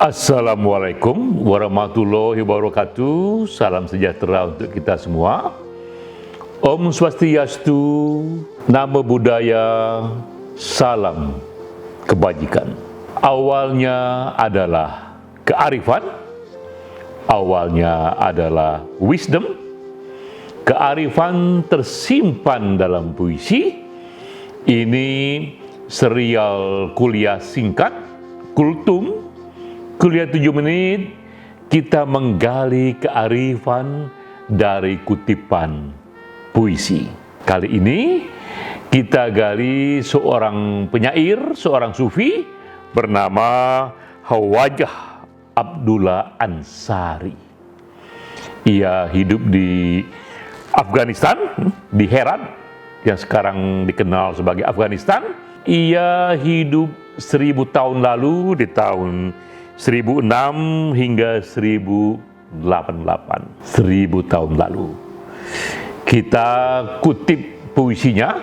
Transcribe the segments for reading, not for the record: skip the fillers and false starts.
Assalamualaikum warahmatullahi wabarakatuh. Salam sejahtera untuk kita semua. Om Swastiastu, Namo Buddhaya, salam kebajikan. Awalnya adalah kearifan, awalnya adalah wisdom. Kearifan tersimpan dalam puisi. Ini serial kuliah singkat, kultum. Kuliah 7 menit, kita menggali kearifan dari kutipan puisi. Kali ini kita gali seorang penyair, seorang sufi bernama Khawajah Abdullah Ansari. Ia hidup di Afghanistan, di Herat, yang sekarang dikenal sebagai Afghanistan. Ia hidup 1000 tahun lalu, di tahun 1006 hingga 1088, 1000 tahun lalu. Kita kutip puisinya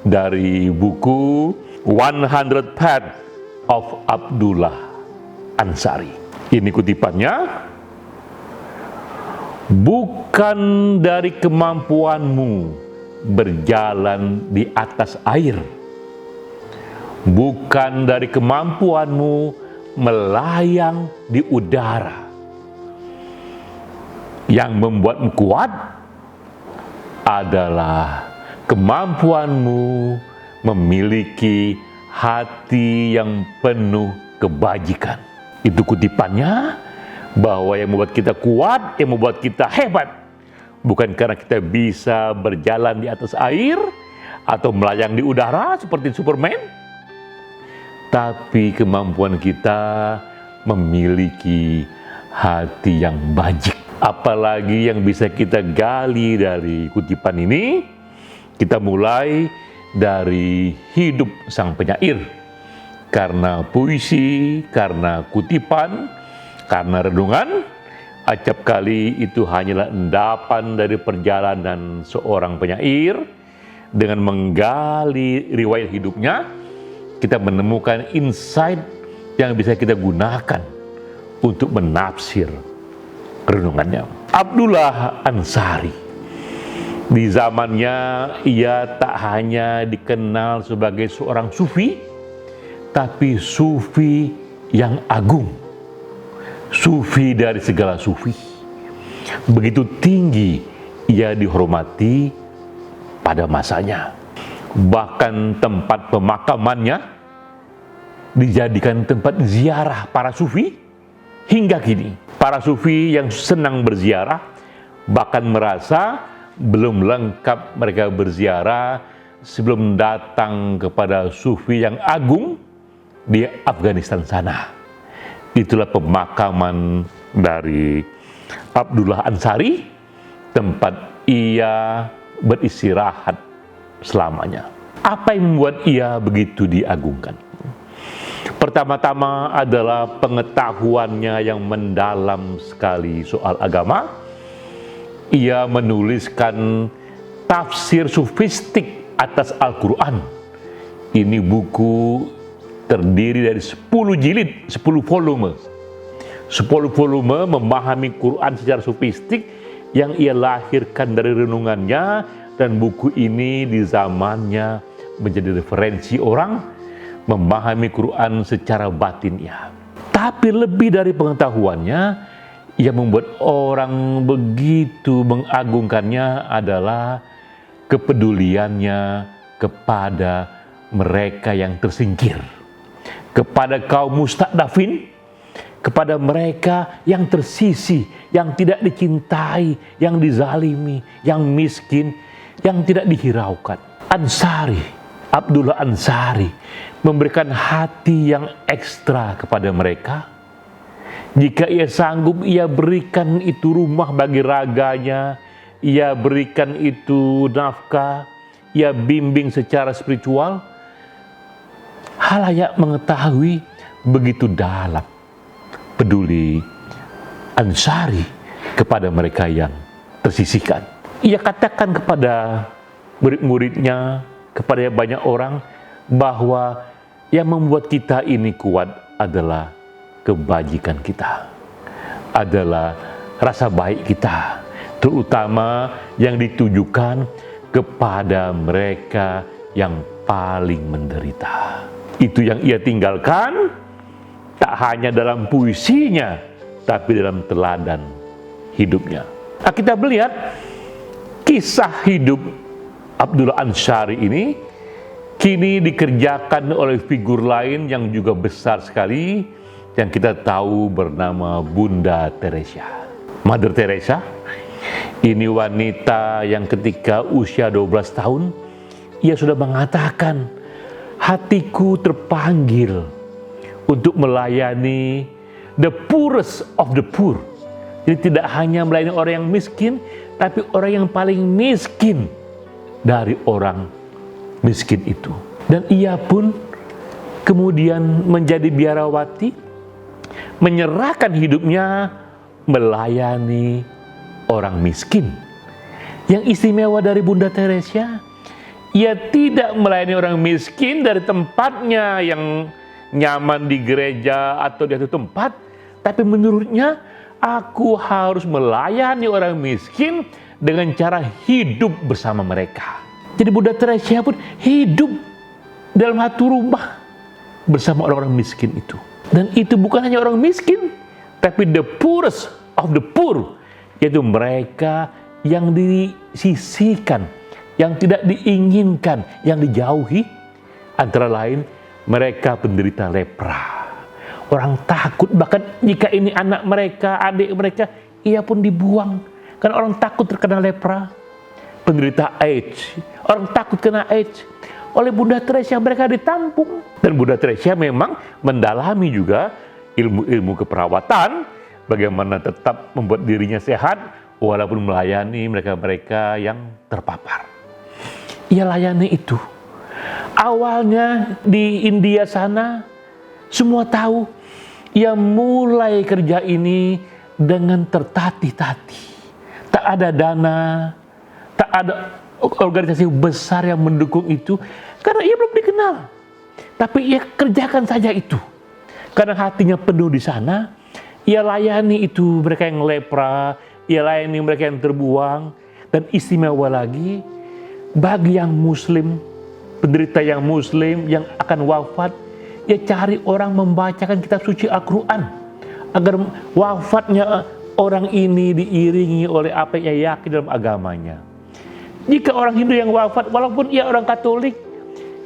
dari buku 100 Paths of Abdullah Ansari. Ini kutipannya: bukan dari kemampuanmu berjalan di atas air, bukan dari kemampuanmu melayang di udara. Yang membuatmu kuat adalah kemampuanmu memiliki hati yang penuh kebajikan. Itu kutipannya, bahwa yang membuat kita kuat, yang membuat kita hebat, bukan karena kita bisa berjalan di atas air atau melayang di udara seperti Superman, tapi kemampuan kita memiliki hati yang bajik. Apalagi yang bisa kita gali dari kutipan ini? Kita mulai dari hidup sang penyair. Karena puisi, karena kutipan, karena renungan, acap kali itu hanyalah endapan dari perjalanan seorang penyair. Dengan menggali riwayat hidupnya, kita menemukan insight yang bisa kita gunakan untuk menafsir renungannya. Abdullah Ansari, di zamannya ia tak hanya dikenal sebagai seorang sufi, tapi sufi yang agung, sufi dari segala sufi. Begitu tinggi ia dihormati pada masanya. Bahkan tempat pemakamannya dijadikan tempat ziarah para sufi hingga kini. Para sufi yang senang berziarah bahkan merasa belum lengkap mereka berziarah sebelum datang kepada sufi yang agung di Afghanistan sana. Itulah pemakaman dari Abdullah Ansari, tempat ia beristirahat selamanya. Apa yang membuat ia begitu diagungkan? Pertama-tama adalah pengetahuannya yang mendalam sekali soal agama. Ia menuliskan tafsir sufistik atas Al-Quran. Ini buku terdiri dari 10 jilid, 10 volume. 10 volume memahami Quran secara sufistik yang ia lahirkan dari renungannya. Dan buku ini di zamannya menjadi referensi orang memahami Quran secara batinnya. Tapi lebih dari pengetahuannya, yang membuat orang begitu mengagungkannya adalah kepeduliannya kepada mereka yang tersingkir, kepada kaum mustadafin, kepada mereka yang tersisih, yang tidak dicintai, yang dizalimi, yang miskin, yang tidak dihiraukan. Ansari, Abdullah Ansari memberikan hati yang ekstra kepada mereka. Jika ia sanggup, ia berikan itu rumah bagi raganya, ia berikan itu nafkah, ia bimbing secara spiritual. Halayak mengetahui begitu dalam peduli Ansari kepada mereka yang tersisihkan. Ia katakan kepada murid-muridnya, kepada banyak orang, bahwa yang membuat kita ini kuat adalah kebajikan kita, adalah rasa baik kita, terutama yang ditujukan kepada mereka yang paling menderita. Itu yang ia tinggalkan, tak hanya dalam puisinya, tapi dalam teladan hidupnya. Nah, kita melihat kisah hidup Abdullah Ansyari ini kini dikerjakan oleh figur lain yang juga besar sekali, yang kita tahu bernama Bunda Teresa. Mother Teresa ini wanita yang ketika usia 12 tahun ia sudah mengatakan, hatiku terpanggil untuk melayani the poorest of the poor. Jadi tidak hanya melayani orang yang miskin, tapi orang yang paling miskin dari orang miskin itu. Dan ia pun kemudian menjadi biarawati, menyerahkan hidupnya melayani orang miskin. Yang istimewa dari Bunda Teresa, ia tidak melayani orang miskin dari tempatnya yang nyaman di gereja atau di satu tempat, tapi menurutnya, aku harus melayani orang miskin dengan cara hidup bersama mereka. Jadi Bunda Teresa pun hidup dalam satu rumah bersama orang-orang miskin itu. Dan itu bukan hanya orang miskin, tapi the poorest of the poor, yaitu mereka yang disisihkan, yang tidak diinginkan, yang dijauhi. Antara lain mereka penderita lepra. Orang takut, bahkan jika ini anak mereka, adik mereka, ia pun dibuang. Karena orang takut terkena lepra. Penderita AIDS, orang takut kena AIDS. Oleh Bunda Teresa mereka ditampung. Dan Bunda Teresa memang mendalami juga ilmu-ilmu keperawatan, bagaimana tetap membuat dirinya sehat, walaupun melayani mereka-mereka yang terpapar. Ia layani itu. Awalnya di India sana, semua tahu, ia mulai kerja ini dengan tertatih-tatih. Tak ada dana, tak ada organisasi besar yang mendukung itu, karena ia belum dikenal. Tapi ia kerjakan saja itu. Karena hatinya penuh di sana, ia layani itu mereka yang lepra, ia layani mereka yang terbuang. Dan istimewa lagi, bagi yang muslim, penderita yang muslim yang akan wafat, ia cari orang membacakan kitab suci Al-Quran agar wafatnya orang ini diiringi oleh apa yang ia yakin dalam agamanya. Jika orang Hindu yang wafat, walaupun ia orang Katolik,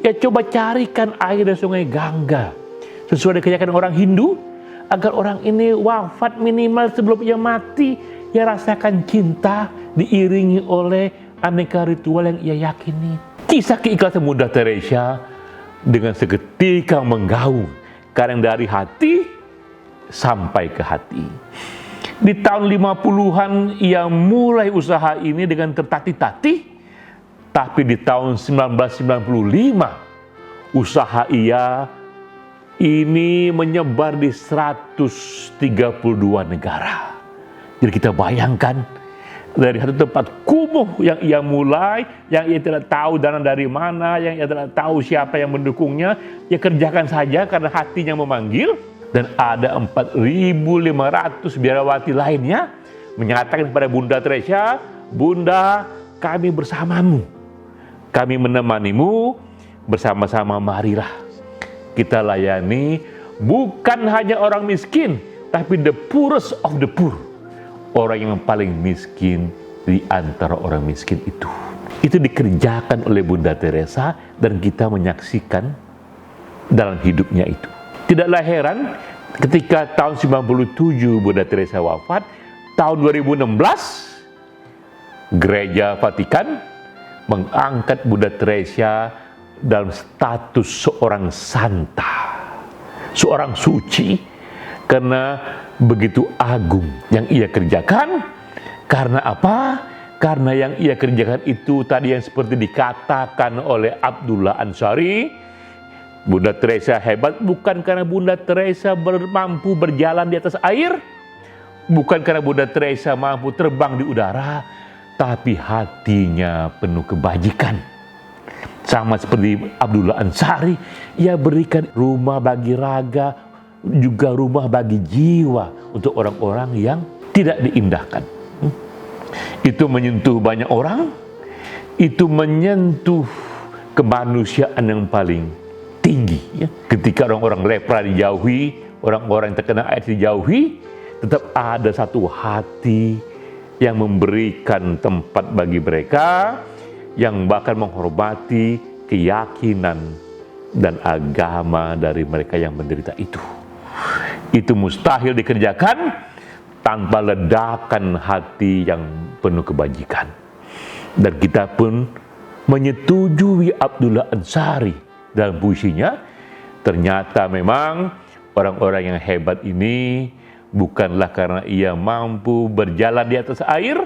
ia coba carikan air dari sungai Gangga sesuai dengan keyakinan orang Hindu, agar orang ini wafat minimal sebelum ia mati, ia rasakan cinta diiringi oleh aneka ritual yang ia yakini. Kisah keikhlasan Bunda Teresa dengan seketika menggaung, karena dari hati sampai ke hati. Di tahun 50-an ia mulai usaha ini dengan tertatih-tatih, tapi di tahun 1995 usaha ia ini menyebar di 132 negara. Jadi kita bayangkan, dari satu tempat kumuh yang ia mulai, yang ia tidak tahu dana dari mana, yang ia tidak tahu siapa yang mendukungnya, ia kerjakan saja karena hatinya memanggil. Dan ada 4.500 biarawati lainnya menyatakan kepada Bunda Teresa, Bunda, kami bersamamu, kami menemanimu, bersama-sama marilah kita layani bukan hanya orang miskin, tapi the poorest of the poor, orang yang paling miskin di antara orang miskin itu. Itu dikerjakan oleh Bunda Teresa dan kita menyaksikan dalam hidupnya itu. Tidaklah heran ketika tahun 97 Bunda Teresa wafat, tahun 2016 Gereja Vatikan mengangkat Bunda Teresa dalam status seorang santa, seorang suci, karena begitu agung yang ia kerjakan. Karena apa? Karena yang ia kerjakan itu tadi yang seperti dikatakan oleh Abdullah Ansyari, Bunda Teresa hebat bukan karena Bunda Teresa mampu berjalan di atas air, bukan karena Bunda Teresa mampu terbang di udara, tapi hatinya penuh kebajikan. Sama seperti Abdullah Ansyari, ia berikan rumah bagi raga, juga rumah bagi jiwa untuk orang-orang yang tidak diindahkan. Itu menyentuh banyak orang, itu menyentuh kemanusiaan yang paling tinggi. Ya. Ketika orang-orang lepra dijauhi, orang-orang yang terkena AIDS dijauhi, tetap ada satu hati yang memberikan tempat bagi mereka, yang bahkan menghormati keyakinan dan agama dari mereka yang menderita itu. Itu mustahil dikerjakan tanpa ledakan hati yang penuh kebajikan. Dan kita pun menyetujui Abdullah Ansari dalam puisinya. Ternyata memang orang-orang yang hebat ini bukanlah karena ia mampu berjalan di atas air,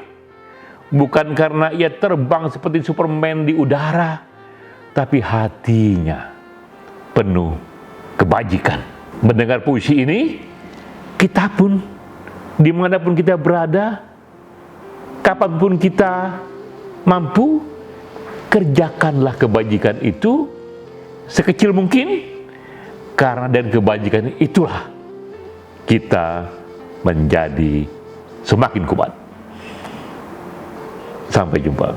bukan karena ia terbang seperti Superman di udara, tapi hatinya penuh kebajikan. Mendengar puisi ini, kita pun dimanapun kita berada, kapanpun kita mampu, kerjakanlah kebajikan itu sekecil mungkin, karena dari kebajikan itulah kita menjadi semakin kuat. Sampai jumpa.